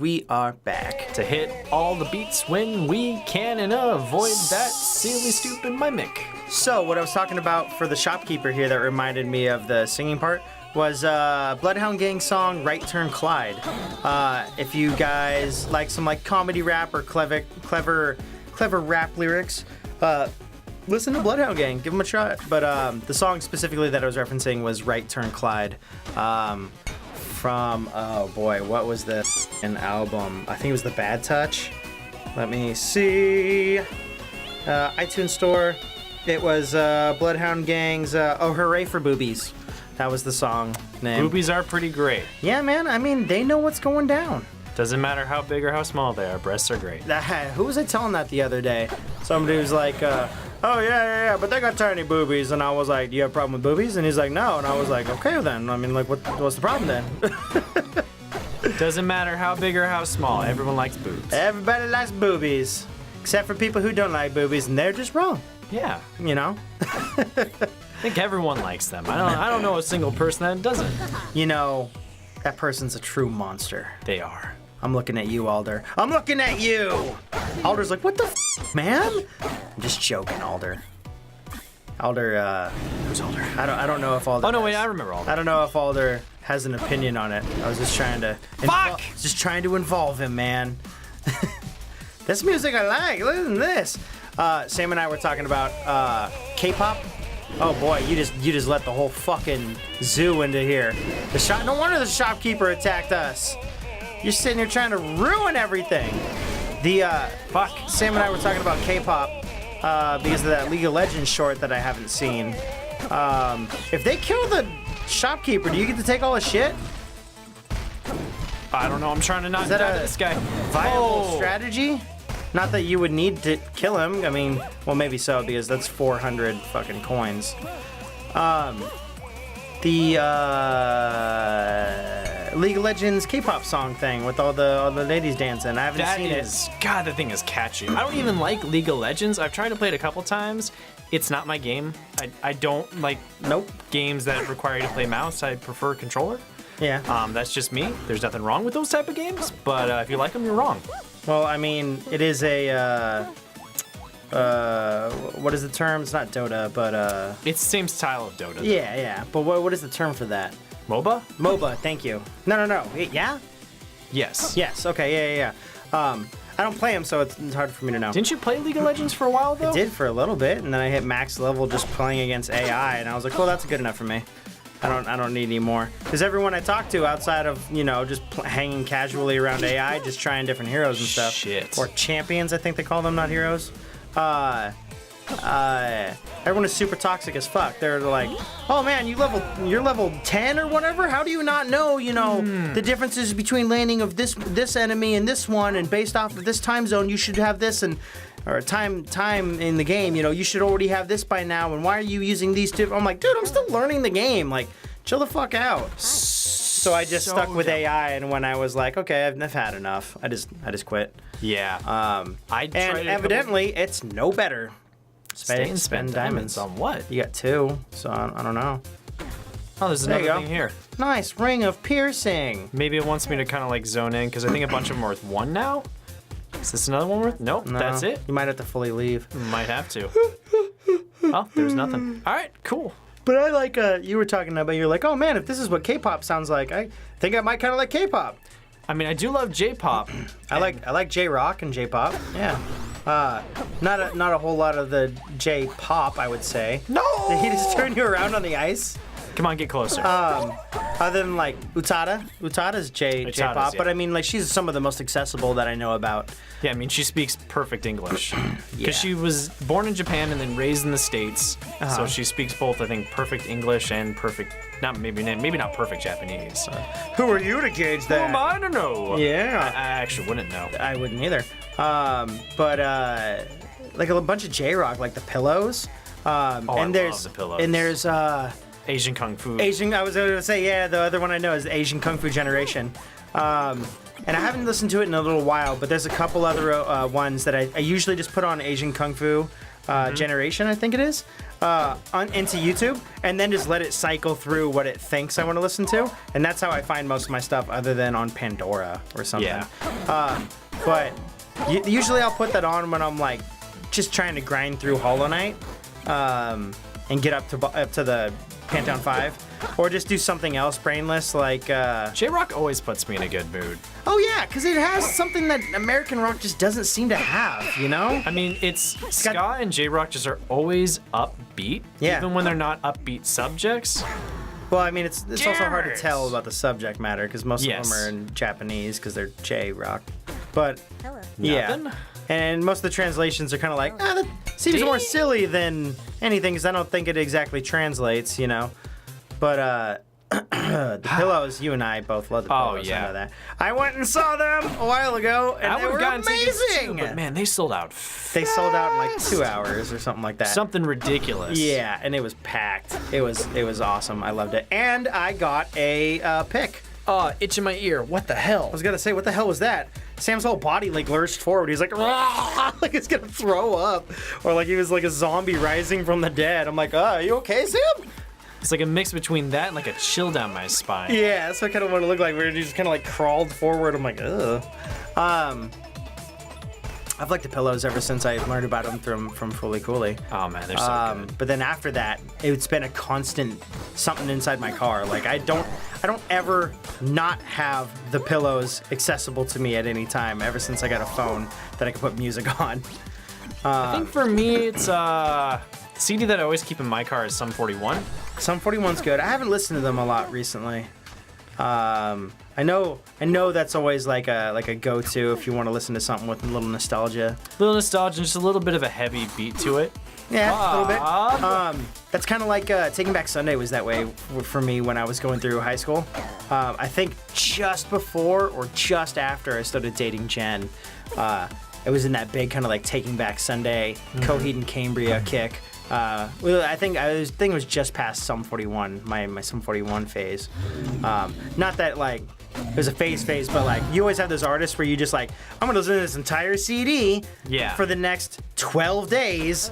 we are back. To hit all the beats when we can and avoid that silly, stupid mimic. So what I was talking about for the shopkeeper here that reminded me of the singing part was Bloodhound Gang song Right Turn Clyde. If you guys like some like comedy rap or clever rap lyrics, listen to Bloodhound Gang, give them a try. But the song specifically that I was referencing was Right Turn Clyde. From, oh boy, what was the album? I think it was The Bad Touch. Let me see. iTunes Store. It was Bloodhound Gang's Oh Hooray for Boobies. That was the song name. Boobies are pretty great. Yeah, man. I mean, they know what's going down. Doesn't matter how big or how small they are. Breasts are great. Who was I telling that the other day? Somebody was like, oh, yeah, but they got tiny boobies. And I was like, do you have a problem with boobies? And he's like, no. And I was like, okay, then. I mean, like, what's the problem then? Doesn't matter how big or how small. Everyone likes boobs. Everybody likes boobies. Except for people who don't like boobies, and they're just wrong. Yeah. You know? I think everyone likes them. I don't know a single person that doesn't. You know, that person's a true monster. They are. I'm looking at you, Alder. I'm looking at you! Alder's like, what the man? I'm just joking, Alder. Alder, Who's Alder? I don't know if Alder. Oh, no, wait, I remember Alder. I don't know if Alder has an opinion on it. I was just trying to. Just trying to involve him, man. This music I like. Listen to this. Sam and I were talking about K-pop. Oh boy, you just let the whole fucking zoo into here. No wonder the shopkeeper attacked us. You're sitting here trying to ruin everything. Sam and I were talking about K-pop because of that League of Legends short that I haven't seen. If they kill the shopkeeper, do you get to take all the shit? I don't know. I'm trying to not die to this guy. Viable strategy? Not that you would need to kill him. I mean, well, maybe so, because that's 400 fucking coins. The League of Legends K-pop song thing with all the ladies dancing. I haven't seen it. God, that thing is catchy. I don't even like League of Legends. I've tried to play it a couple times. It's not my game. I don't like games that require you to play mouse. I prefer controller. Yeah. That's just me. There's nothing wrong with those type of games, but if you like them, you're wrong. Well, I mean, it is a, what is the term? It's not Dota, but, It's the same style of Dota. Yeah. But what is the term for that? MOBA? MOBA, thank you. No. Wait, yeah? Yes. Yes, okay, yeah. I don't play them, so it's hard for me to know. Didn't you play League of Legends for a while, though? I did for a little bit, and then I hit max level just playing against AI, and I was like, well, that's good enough for me. I don't need any more. Because everyone I talk to outside of, just hanging casually around AI, just trying different heroes and stuff. Shit. Or champions, I think they call them, not heroes. Everyone is super toxic as fuck. They're like, oh man, you're level 10 or whatever? How do you not know, the differences between laning of this enemy and this one, and based off of this time zone, you should have this, or time in the game, you should already have this by now, and why are you using these two? I'm like, dude, I'm still learning the game. Like, chill the fuck out. So I just stuck with AI, and when I was like, okay, I've had enough, I just quit. Yeah. And evidently, it's no better. Spend diamonds on what? You got 2, so I don't know. Oh, there's another thing here. Nice, Ring of Piercing. Maybe it wants me to kind of like zone in, because I think a bunch of them are worth 1 now. Is this another one worth? Nope, No, that's it. You might have to fully leave. Might have to. Oh, there's nothing. All right, cool. But I like, you were talking about, you're like, oh man, if this is what K-pop sounds like, I think I might kind of like K-pop. I mean, I do love J-pop. I like J-rock and J-pop, yeah. Not a whole lot of the J-pop, I would say. No! Did he just turn you around on the ice? Come on, get closer. Other than like Utada. Utada's J-pop, yeah. But I mean, like, she's some of the most accessible that I know about. Yeah, I mean, she speaks perfect English. Because Yeah. she was born in Japan and then raised in the States. So she speaks both, I think, perfect English and perfect, maybe not perfect Japanese. Who are you to gauge that? Who am I to know? Yeah. I actually wouldn't know. I wouldn't either. But like a bunch of J-rock, like the Pillows. I love the Pillows. And there's Asian Kung Fu. I was going to say, yeah, the other one I know is the Asian Kung Fu Generation. And I haven't listened to it in a little while, but there's a couple other ones that I usually just put on Asian Kung Fu generation, I think it is, into YouTube, and then just let it cycle through what it thinks I want to listen to, and that's how I find most of my stuff, other than on Pandora or something. Yeah. But usually I'll put that on when I'm like just trying to grind through Hollow Knight, and get up to the Pantheon 5, or just do something else brainless like. J-Rock always puts me in a good mood. Oh yeah, because it has something that American rock just doesn't seem to have, you know? I mean, it's ska and J-Rock just are always upbeat, even when they're not upbeat subjects. Well, I mean, it's also hard to tell about the subject matter because most of them are in Japanese because they're J-Rock. But yeah, and most of the translations are kind of like, that seems more silly than anything because I don't think it exactly translates, you know? But the Pillows, you and I both love the Pillows. I know that. I went and saw them a while ago, and they were amazing. Too, but man, they sold out. They sold out in like 2 hours or something like that. Something ridiculous. Yeah, and it was packed. It was awesome. I loved it, and I got a pick. Itch in my ear. What the hell? I was gonna say, what the hell was that? Sam's whole body like lurched forward. He's like, like it's gonna throw up, or like he was like a zombie rising from the dead. I'm like, are you okay, Sam? It's like a mix between that and like a chill down my spine. Yeah, that's what kind of what it looked like. Where he just kind of like crawled forward. I'm like, ugh. I've liked the Pillows ever since I learned about them from Fully Cooley. Oh man, they're so good. But then after that, it's been a constant something inside my car. Like I don't ever not have the Pillows accessible to me at any time. Ever since I got a phone that I can put music on. I think for me, it's CD that I always keep in my car is Sum 41. Sum 41's good. I haven't listened to them a lot recently. I know that's always like a go-to if you want to listen to something with a little nostalgia. A little nostalgia, just a little bit of a heavy beat to it. Yeah, a little bit. That's kind of like Taking Back Sunday was that way for me when I was going through high school. I think just before or just after I started dating Jen, it was in that big kind of like Taking Back Sunday, Coheed and Cambria kick. Well, I think it was just past Sum 41, my Sum 41 phase. Not that like it was a phase, but like you always have those artists where you just like, I'm gonna listen to this entire CD for the next 12 days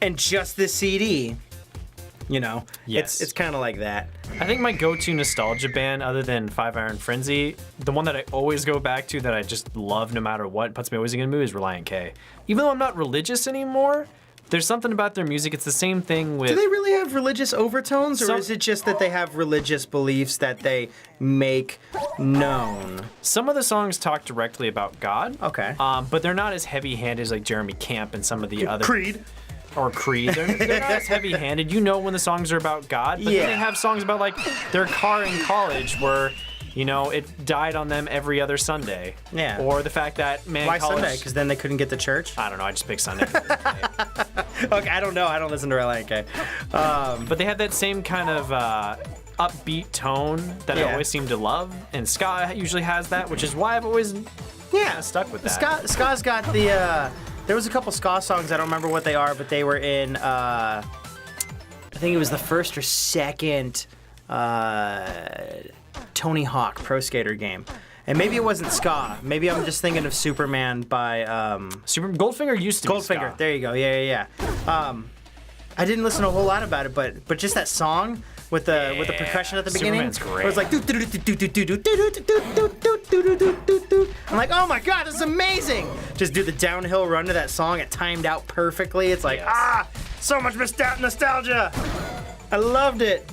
and just this CD. You know, it's kind of like that. I think my go-to nostalgia band, other than Five Iron Frenzy, the one that I always go back to that I just love no matter what, puts me always in a good mood, is Relient K. Even though I'm not religious anymore, there's something about their music. It's the same thing with... Do they really have religious overtones, or is it just that they have religious beliefs that they make known? Some of the songs talk directly about God. Okay. But they're not as heavy-handed as like Jeremy Camp and some of the other... Creed. Or Creed. They're not as heavy-handed. You know when the songs are about God, but then they have songs about like their car in college where... You know, it died on them every other Sunday. Yeah. Or the fact that, Why Sunday? Because then they couldn't get to church? I don't know. I just picked Sunday. Okay, I don't know. I don't listen to Relient K. But they have that same kind of upbeat tone that I always seem to love. And ska usually has that, which is why I've always stuck with that. Ska's got the... there was a couple ska songs. I don't remember what they are, but they were in... I think it was the first or second... Tony Hawk Pro Skater game. And maybe it wasn't ska. Maybe I'm just thinking of Superman by... Goldfinger used to be ska. Goldfinger, there you go, yeah. I didn't listen to a whole lot about it, but just that song with the percussion at the beginning. Superman's great. It was like... I'm like, oh my god, this is amazing! Just do the downhill run to that song. It timed out perfectly. It's like, so much nostalgia! I loved it.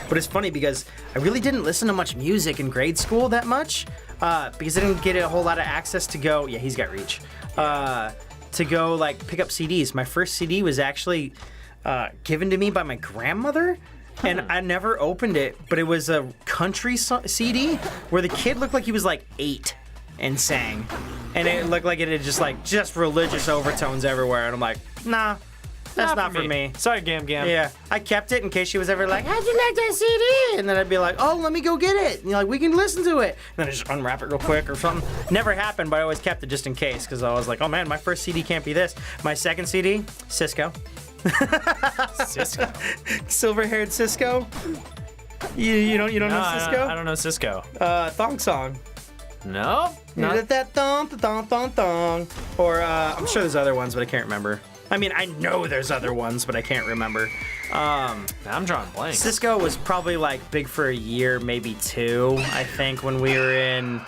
But it's funny because I really didn't listen to much music in grade school that much because I didn't get a whole lot of access to go. Yeah, he's got reach. To go like pick up CDs. My first CD was actually given to me by my grandmother, and I never opened it. But it was a country CD where the kid looked like he was like 8 and sang, and it looked like it had just religious overtones everywhere. And I'm like, nah. That's not for me. Sorry, Gam Gam. Yeah, I kept it in case she was ever like, how'd you like that CD? And then I'd be like, oh, let me go get it. And you're like, we can listen to it. And then I just unwrap it real quick or something. Never happened, but I always kept it just in case because I was like, oh man, my first CD can't be this. My second CD, Cisco. Cisco? Silver-haired Cisco. You don't know Cisco? I don't know Cisco. Thong Song. Nope. That thong, thong, thong, thong. Or I'm sure there's other ones, but I can't remember. I mean, I know there's other ones, but I can't remember. I'm drawing blanks. Cisco was probably like big for a year, maybe 2. I think when we were in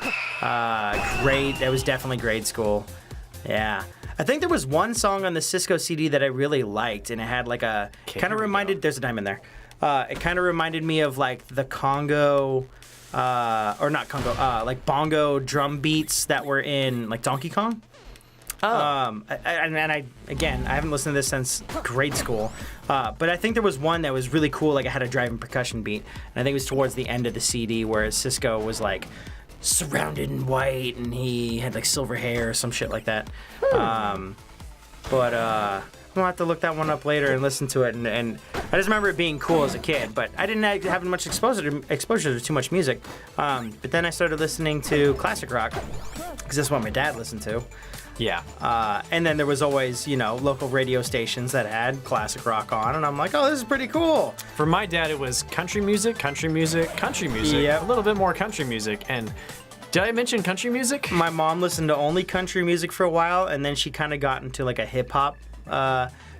grade, that was definitely grade school. Yeah. I think there was one song on the Cisco CD that I really liked, and it had like a kind of reminded. There's a diamond there. It kind of reminded me of like the Congo, or not Congo, like bongo drum beats that were in like Donkey Kong. And I haven't listened to this since grade school, but I think there was one that was really cool. Like it had a driving percussion beat, and I think it was towards the end of the CD where Cisco was like surrounded in white, and he had like silver hair or some shit like that. But I'll have to look that one up later and listen to it. And I just remember it being cool as a kid, but I didn't have much exposure to too much music. But then I started listening to classic rock because that's what my dad listened to. Yeah. And then there was always, local radio stations that had classic rock on, and I'm like, oh, this is pretty cool. For my dad, it was country music, country music, country music, Yep. a little bit more country music. And did I mention country music? My mom listened to only country music for a while, and then she kind of got into like a hip hop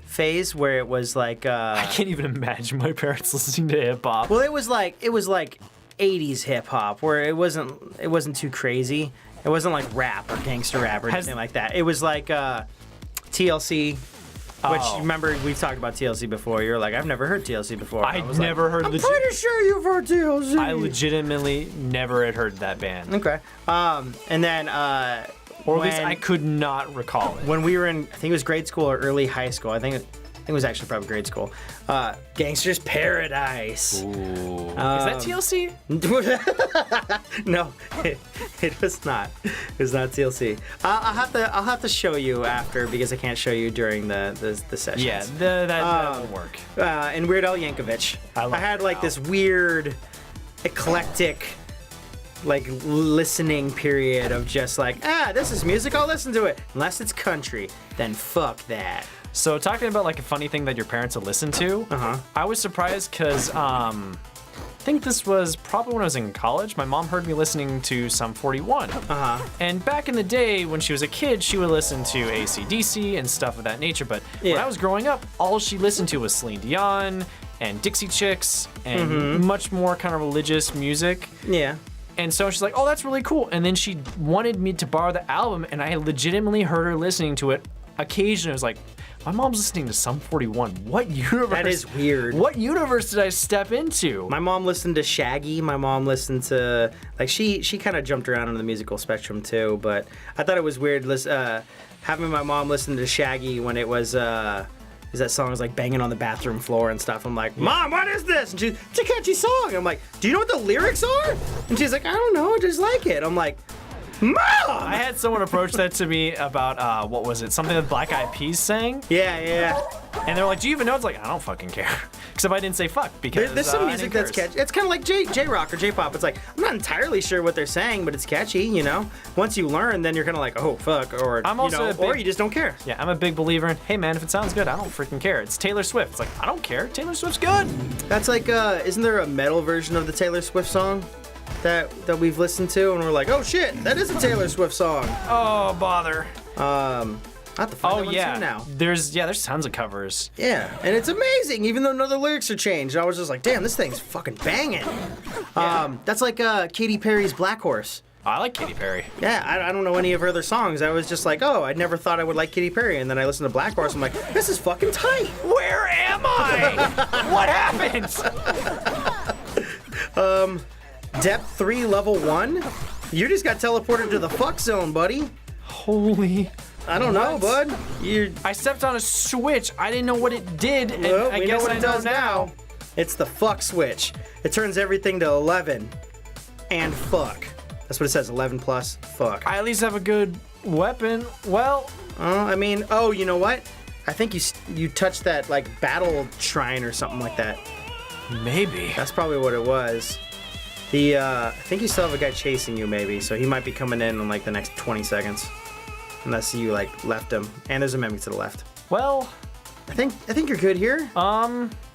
phase where it was like. I can't even imagine my parents listening to hip hop. Well, it was like 80s hip hop where it wasn't too crazy. It wasn't like rap or gangster rap or anything like that. It was like TLC, which you remember we've talked about TLC before. You're like, I've never heard TLC before. I've never heard. I'm pretty sure you've heard TLC. I legitimately never had heard that band. Okay. And then. Or at least I could not recall it. When we were in, I think it was grade school or early high school. I think it was actually probably grade school. Gangster's Paradise. Ooh. Is that TLC? No, it was not. It was not TLC. I'll have to show you after because I can't show you during the sessions. Yeah, that will work. And Weird Al Yankovic. I had like this weird, eclectic, like listening period of just like, this is music, I'll listen to it. Unless it's country, then fuck that. So talking about like a funny thing that your parents would listen to, I was surprised because I think this was probably when I was in college. My mom heard me listening to Sum 41. And back in the day when she was a kid, she would listen to AC/DC and stuff of that nature. But when I was growing up, all she listened to was Celine Dion and Dixie Chicks and much more kind of religious music. Yeah. And so she's like, oh, that's really cool. And then she wanted me to borrow the album, and I legitimately heard her listening to it occasionally. I was like, my mom's listening to Sum 41. What universe? That is weird. What universe did I step into? My mom listened to Shaggy. My mom listened to, like, she kind of jumped around on the musical spectrum too, but I thought it was weird having my mom listen to Shaggy when it was, that song was like banging on the bathroom floor and stuff. I'm like, Mom, what is this? And she's, it's a catchy song. I'm like, do you know what the lyrics are? And she's like, I don't know, I just like it. I'm like, Mom! I had someone approach that to me about, what was it? Something that Black Eyed Peas sang? Yeah. And they're like, do you even know? It's like, I don't fucking care. Except I didn't say fuck because there's some music that's catchy. It's kind of like J-rock or J-pop. It's like, I'm not entirely sure what they're saying, but it's catchy, Once you learn, then you're kind of like, oh, fuck, or, I'm also or you just don't care. Yeah, I'm a big believer in, hey, man, if it sounds good, I don't freaking care. It's Taylor Swift. It's like, I don't care. Taylor Swift's good. That's like, isn't there a metal version of the Taylor Swift song that we've listened to, and we're like, oh, shit, that is a Taylor Swift song. Oh, bother. I have to find that one too now. There's tons of covers. Yeah, and it's amazing, even though none of the lyrics are changed. I was just like, damn, this thing's fucking banging. That's like Katy Perry's Black Horse. I like Katy Perry. Yeah, I don't know any of her other songs. I was just like, oh, I never thought I would like Katy Perry, and then I listened to Black Horse. I'm like, this is fucking tight. Where am I? What happened? Depth 3, level 1. You just got teleported to the fuck zone, buddy. Holy. I don't know, bud. I stepped on a switch. I didn't know what it did, and Well, I we guess know what I it know does now. It's the fuck switch. It turns everything to 11 and fuck. That's what it says, 11 plus fuck. I at least have a good weapon. Well, you know what? I think you touched that like battle shrine or something like that. maybe. That's probably what it was. I think you still have a guy chasing you maybe, so he might be coming in like the next 20 seconds. Unless you like left him. And there's a mimic to the left. Well, I think you're good here.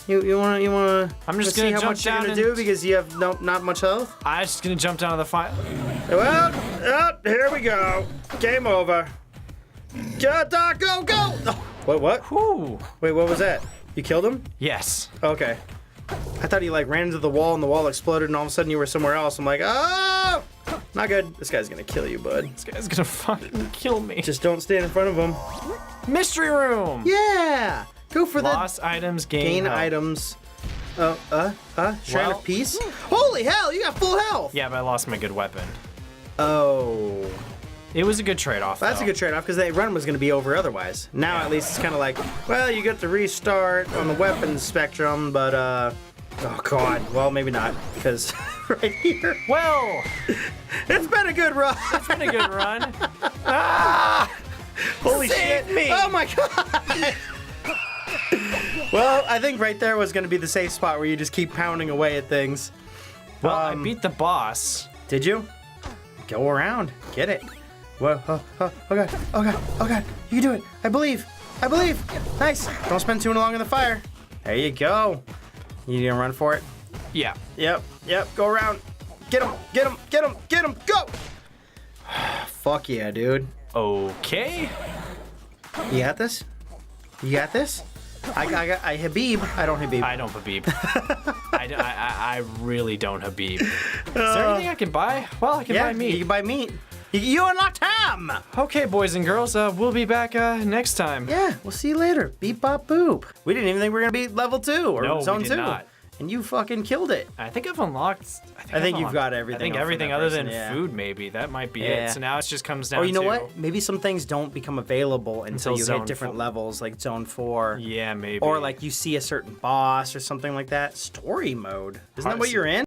You wanna? I'm just see gonna how jump much you're down gonna and- do because you have not much health. I'm just gonna jump down to the fire. Well, here we go. Game over. Go, go! Oh, what? Whew. Wait, what was that? You killed him? Yes. Okay. I thought he like ran into the wall and the wall exploded and all of a sudden you were somewhere else. I'm like, oh, not good. This guy's gonna kill you, bud. This guy's gonna fucking kill me. Just don't stand in front of him. Mystery room. Yeah. Go for the Lost items, gain health. items. Shrine Well- of Peace. Holy hell, you got full health. Yeah, but I lost my good weapon. Oh. It was a good trade-off. That's a good trade-off because that run was going to be over otherwise. Now at least it's kind of like, well, you get to restart on the weapons spectrum, but oh god, well maybe not because right here. Well, It's been a good run. it's been a good run. Holy Save shit! me. Oh my god. Well, I think right there was going to be the safe spot where you just keep pounding away at things. Well, I beat the boss. Did you? Go around, get it. Whoa, oh god, oh god, oh god. You can do it. I believe. Nice. Don't spend too long in the fire. There you go. You gonna run for it? Yeah. Yep. Go around. Get him. Go. Fuck yeah, dude. Okay. You got this? I Habib. I don't Habib. I don't Habib. I really don't Habib. Is there anything I can buy? Well, I can buy meat. You can buy meat. You unlocked ham. Okay, boys and girls, we'll be back next time. Yeah, we'll see you later. Beep bop boop. We didn't even think we were gonna be level 2 or No, zone we 2. did not. And you fucking killed it. I think I've unlocked. I think you've got everything I think up from everything that other person, than yeah. food, maybe. That might be Yeah. it. So now it just comes down Or you know to. what? Maybe some things don't become available until you zone hit different 4. levels, like zone 4. Yeah, maybe. Or like you see a certain boss or something like that. Story mode. Isn't that what you're in?